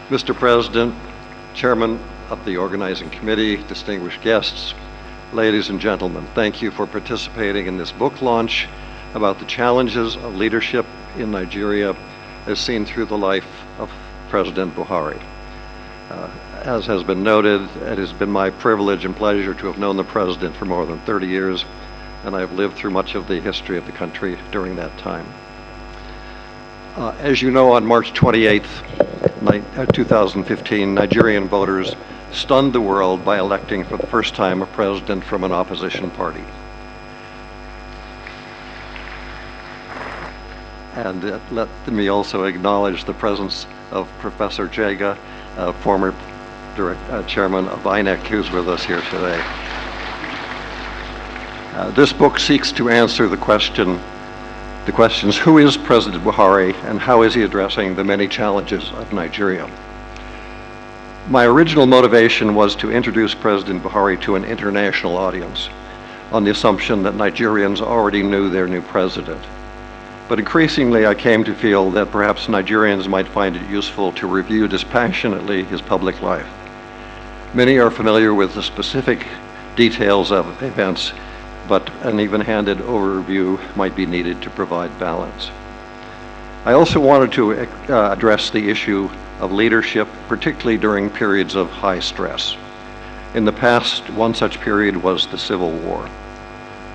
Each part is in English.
Mr. President, Chairman of the Organizing Committee, distinguished guests, ladies and gentlemen, thank you for participating in this book launch about the challenges of leadership in Nigeria as seen through the life of President Buhari. As has been noted, it has been my privilege and pleasure to have known the President for more than 30 years, and I have lived through much of the history of the country during that time. As you know, on March 28th, 2015, Nigerian voters stunned the world by electing for the first time a president from an opposition party. And let me also acknowledge the presence of Professor Jega, former chairman of INEC, who's with us here today. This book seeks to answer the questions, who is President Buhari and how is he addressing the many challenges of Nigeria? My original motivation was to introduce President Buhari to an international audience on the assumption that Nigerians already knew their new president. But increasingly, I came to feel that perhaps Nigerians might find it useful to review dispassionately his public life. Many are familiar with the specific details of events, but an even-handed overview might be needed to provide balance. I also wanted to address the issue of leadership, particularly during periods of high stress. In the past, one such period was the Civil War.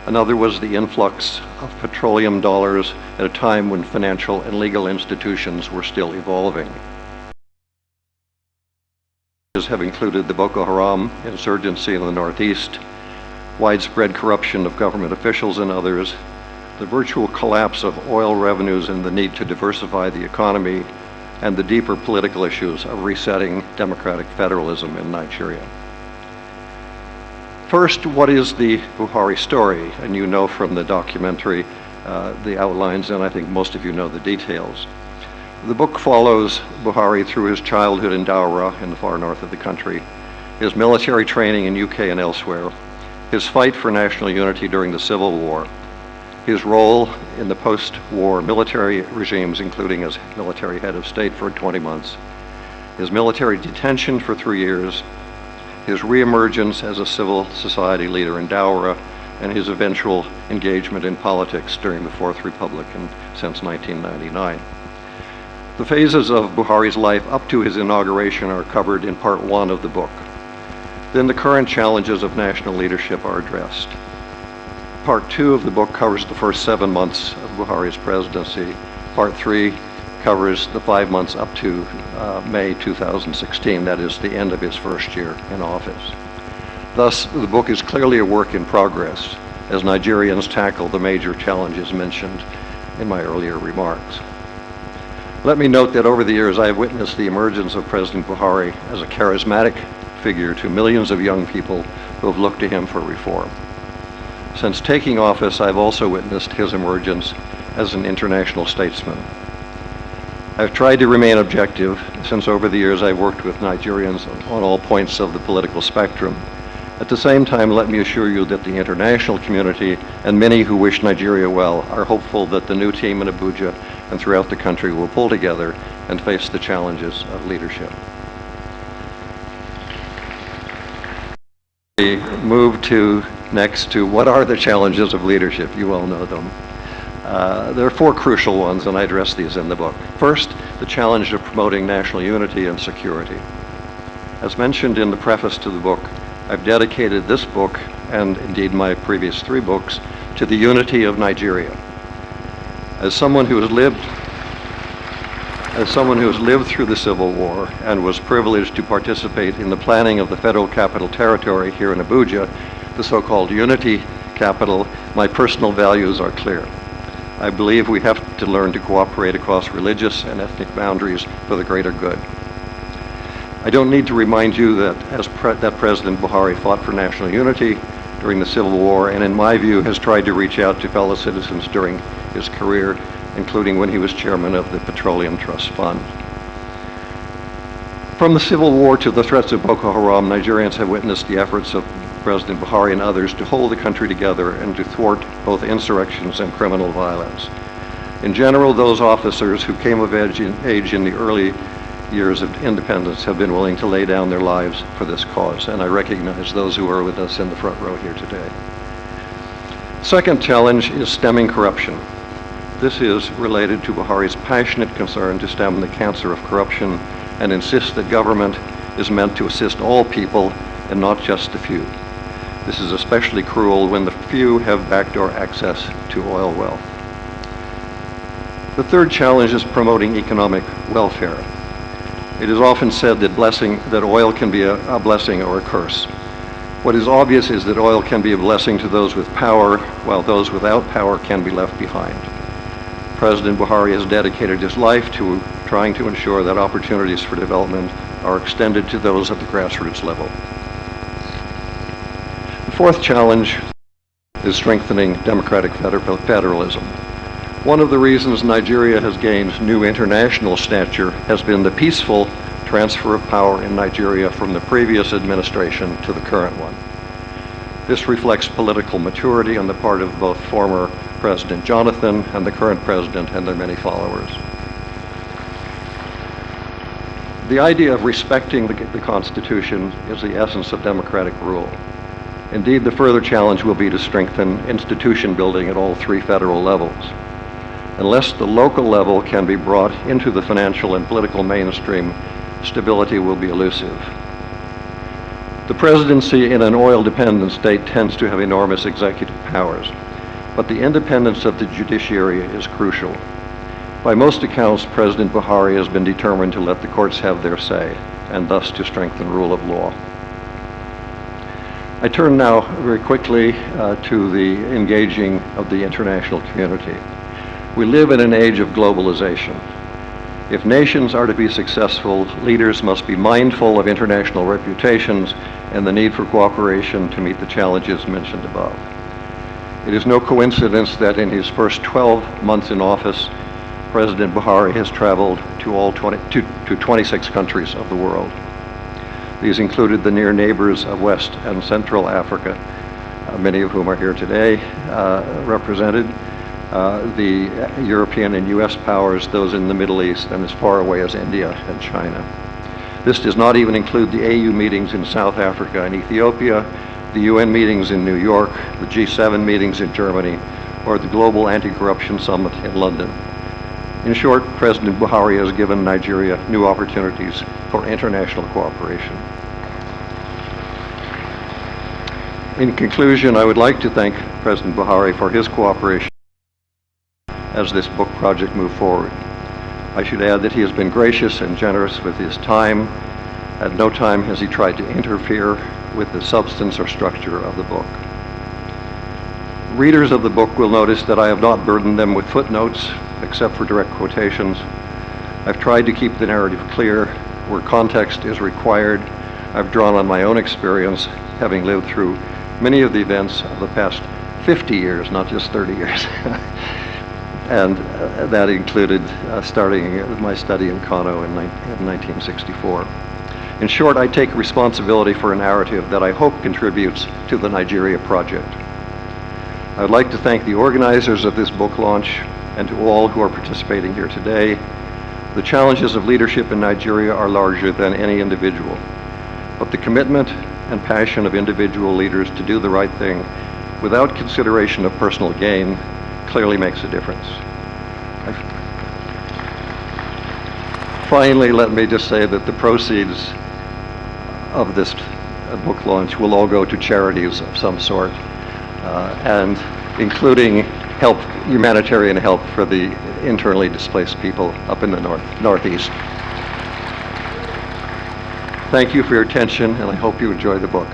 Another was the influx of petroleum dollars at a time when financial and legal institutions were still evolving. Have included the Boko Haram insurgency in the Northeast, widespread corruption of government officials and others, the virtual collapse of oil revenues and the need to diversify the economy, and the deeper political issues of resetting democratic federalism in Nigeria. First, what is the Buhari story? And you know from the documentary the outlines, and I think most of you know the details. The book follows Buhari through his childhood in Daura in the far north of the country, his military training in UK and elsewhere, his fight for national unity during the Civil War, his role in the post-war military regimes, including as military head of state for 20 months, his military detention for 3 years, his reemergence as a civil society leader in Daura, and his eventual engagement in politics during the Fourth Republic and since 1999. The phases of Buhari's life up to his inauguration are covered in part 1 of the book. Then the current challenges of national leadership are addressed. Part 2 of the book covers the first 7 months of Buhari's presidency. Part 3 covers the 5 months up to May 2016, that is the end of his first year in office. Thus, the book is clearly a work in progress as Nigerians tackle the major challenges mentioned in my earlier remarks. Let me note that over the years I have witnessed the emergence of President Buhari as a charismatic figure to millions of young people who have looked to him for reform. Since taking office, I've also witnessed his emergence as an international statesman. I've tried to remain objective since over the years I've worked with Nigerians on all points of the political spectrum. At the same time, let me assure you that the international community and many who wish Nigeria well are hopeful that the new team in Abuja and throughout the country will pull together and face the challenges of leadership. We move next to what are the challenges of leadership? You all know them. There are 4 crucial ones, and I address these in the book. First, the challenge of promoting national unity and security. As mentioned in the preface to the book, I've dedicated this book, and indeed my previous 3 books, to the unity of Nigeria. As someone who has lived through the Civil War and was privileged to participate in the planning of the Federal Capital Territory here in Abuja, the so-called Unity Capital, my personal values are clear. I believe we have to learn to cooperate across religious and ethnic boundaries for the greater good. I don't need to remind you that that President Buhari fought for national unity during the Civil War, and in my view has tried to reach out to fellow citizens during his career, including when he was chairman of the Petroleum Trust Fund. From the Civil War to the threats of Boko Haram, Nigerians have witnessed the efforts of President Buhari and others to hold the country together and to thwart both insurrections and criminal violence. In general, those officers who came of age in the early years of independence have been willing to lay down their lives for this cause, and I recognize those who are with us in the front row here today. Second challenge is stemming corruption. This is related to Buhari's passionate concern to stem the cancer of corruption and insist that government is meant to assist all people and not just the few. This is especially cruel when the few have backdoor access to oil wealth. The third challenge is promoting economic welfare. It is often said that oil can be a blessing or a curse. What is obvious is that oil can be a blessing to those with power, while those without power can be left behind. President Buhari has dedicated his life to trying to ensure that opportunities for development are extended to those at the grassroots level. The fourth challenge is strengthening democratic federalism. One of the reasons Nigeria has gained new international stature has been the peaceful transfer of power in Nigeria from the previous administration to the current one. This reflects political maturity on the part of both former President Jonathan and the current president and their many followers. The idea of respecting the Constitution is the essence of democratic rule. Indeed, the further challenge will be to strengthen institution building at all three federal levels. Unless the local level can be brought into the financial and political mainstream, stability will be elusive. The presidency in an oil-dependent state tends to have enormous executive powers, but the independence of the judiciary is crucial. By most accounts, President Buhari has been determined to let the courts have their say, and thus to strengthen rule of law. I turn now very quickly to the engaging of the international community. We live in an age of globalization. If nations are to be successful, leaders must be mindful of international reputations and the need for cooperation to meet the challenges mentioned above. It is no coincidence that in his first 12 months in office, President Buhari has traveled to 26 countries of the world. These included the near neighbors of West and Central Africa, many of whom are here today represented, the European and US powers, those in the Middle East, and as far away as India and China. This does not even include the AU meetings in South Africa and Ethiopia, the UN meetings in New York, the G7 meetings in Germany, or the Global Anti-Corruption Summit in London. In short, President Buhari has given Nigeria new opportunities for international cooperation. In conclusion, I would like to thank President Buhari for his cooperation as this book project moved forward. I should add that he has been gracious and generous with his time. At no time has he tried to interfere with the substance or structure of the book. Readers of the book will notice that I have not burdened them with footnotes, except for direct quotations. I've tried to keep the narrative clear where context is required. I've drawn on my own experience, having lived through many of the events of the past 50 years, not just 30 years. And that included starting my study in Kano in 1964. In short, I take responsibility for a narrative that I hope contributes to the Nigeria project. I would like to thank the organizers of this book launch and to all who are participating here today. The challenges of leadership in Nigeria are larger than any individual, but the commitment and passion of individual leaders to do the right thing without consideration of personal gain clearly makes a difference. Finally, let me just say that the proceeds of this book launch will all go to charities of some sort, and including humanitarian help for the internally displaced people up in the northeast. Thank you for your attention, and I hope you enjoy the book.